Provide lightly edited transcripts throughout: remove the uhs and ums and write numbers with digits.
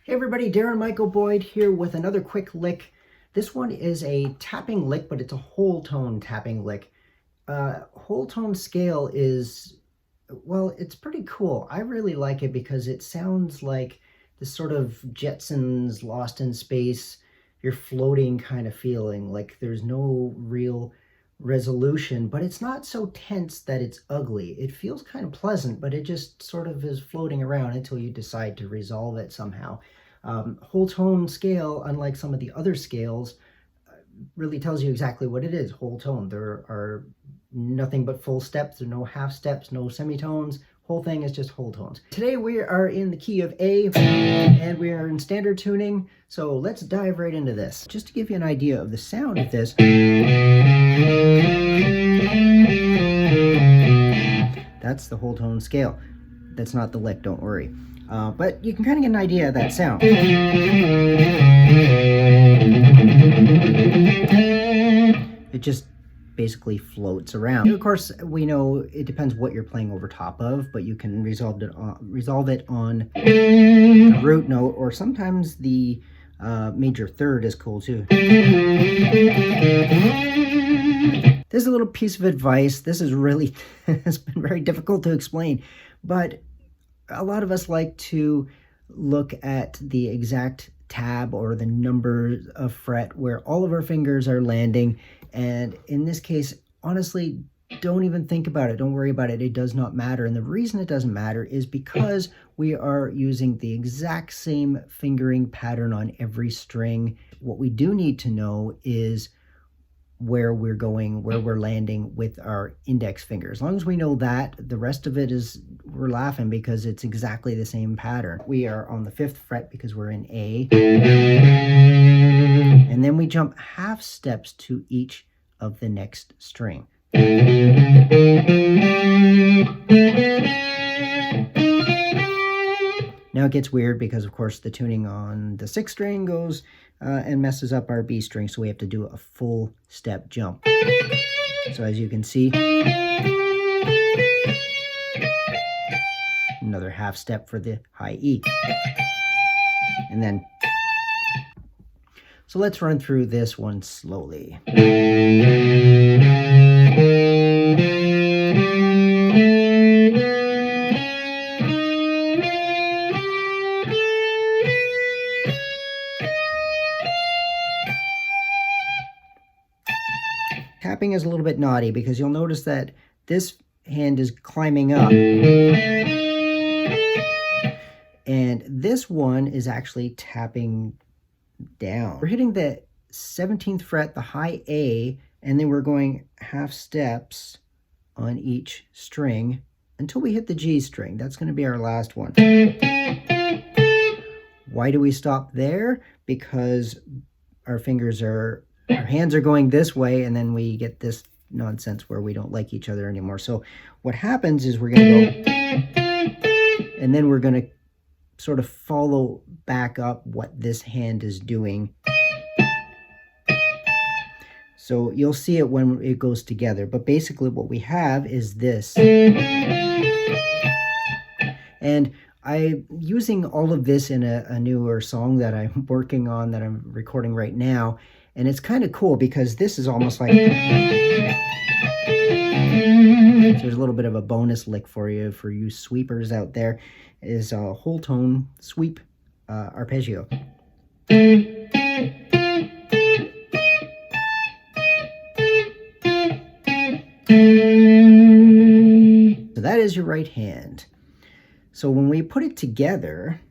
Hey everybody, Darren Michael Boyd here with another quick lick. This one is a tapping lick, but it's a whole tone tapping lick. Whole tone scale is, well, it's pretty cool. I really like it because it sounds like this sort of Jetsons Lost in Space, you're floating kind of feeling, like there's no real resolution, but it's not so tense that it's ugly. It feels kind of pleasant, but it just sort of is floating around until you decide to resolve it somehow. Whole tone scale, unlike some of the other scales, really tells you exactly what it is, whole tone. There are nothing but full steps, there are no half steps, no semitones. Whole thing is just whole tones. Today we are in the key of A, and we are in standard tuning, so let's dive right into this. Just to give you an idea of the sound of this, that's the whole tone scale. That's not the lick, don't worry. But you can kind of get an idea of that sound. It just basically floats around. And of course, we know it depends what you're playing over top of, but you can resolve it on a root note, or sometimes the major third is cool too. There's a little piece of advice. This is really has been very difficult to explain, but a lot of us like to look at the exact tab or the number of fret where all of our fingers are landing. And in this case, honestly, don't even think about it. Don't worry about it. It does not matter. And the reason it doesn't matter is because we are using the exact same fingering pattern on every string. What we do need to know is where we're going, where we're landing with our index finger. As long as we know that, the rest of it is, we're laughing because it's exactly the same pattern. We are on the 5th fret because we're in A. And then we jump half steps to each of the next string. Now it gets weird because, of course, the tuning on the 6th string goes and messes up our B string, so we have to do a full step jump. So as you can see, another half step for the high E. And then, so let's run through this one slowly. Tapping is a little bit naughty because you'll notice that this hand is climbing up. And this one is actually tapping down. We're hitting the 17th fret, the high A, and then we're going half steps on each string until we hit the G string. That's going to be our last one. Why do we stop there? Because our hands are going this way, and then we get this nonsense where we don't like each other anymore. So what happens is we're going to go, and then we're going to sort of follow back up what this hand is doing. So you'll see it when it goes together, but basically what we have is this. And I'm using all of this in a newer song that I'm working on, that I'm recording right now. And it's kind of cool because this is almost like, so there's a little bit of a bonus lick for you sweepers out there, is a whole tone sweep arpeggio. So that is your right hand. So when we put it together,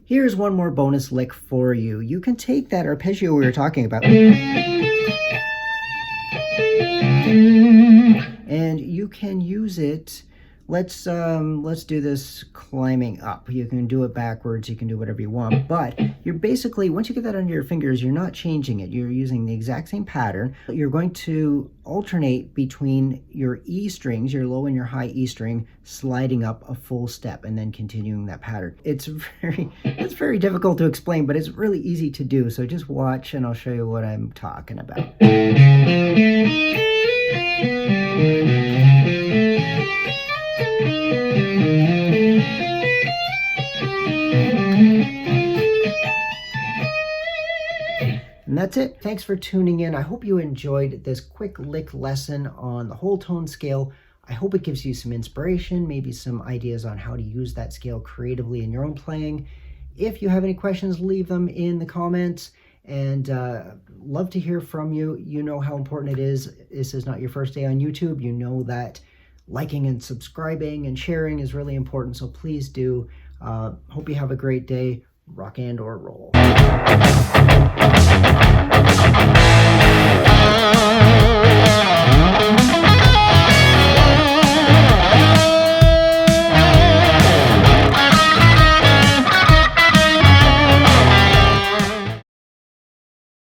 here's one more bonus lick for you. You can take that arpeggio we were talking about, and you can use it let's do this climbing up. You can do it backwards, you can do whatever you want, but you're basically, once you get that under your fingers, you're not changing it. You're using the exact same pattern. You're going to alternate between your E strings, your low and your high E string, sliding up a full step and then continuing that pattern. It's very difficult to explain, but it's really easy to do. So just watch and I'll show you what I'm talking about. And that's it. Thanks for tuning in. I hope you enjoyed this quick lick lesson on the whole tone scale. I hope it gives you some inspiration, maybe some ideas on how to use that scale creatively in your own playing. If you have any questions, leave them in the comments, and love to hear from you. You know how important it is. This is not your first day on YouTube. You know that liking and subscribing and sharing is really important, so please do. Hope you have a great day. Rock and or roll.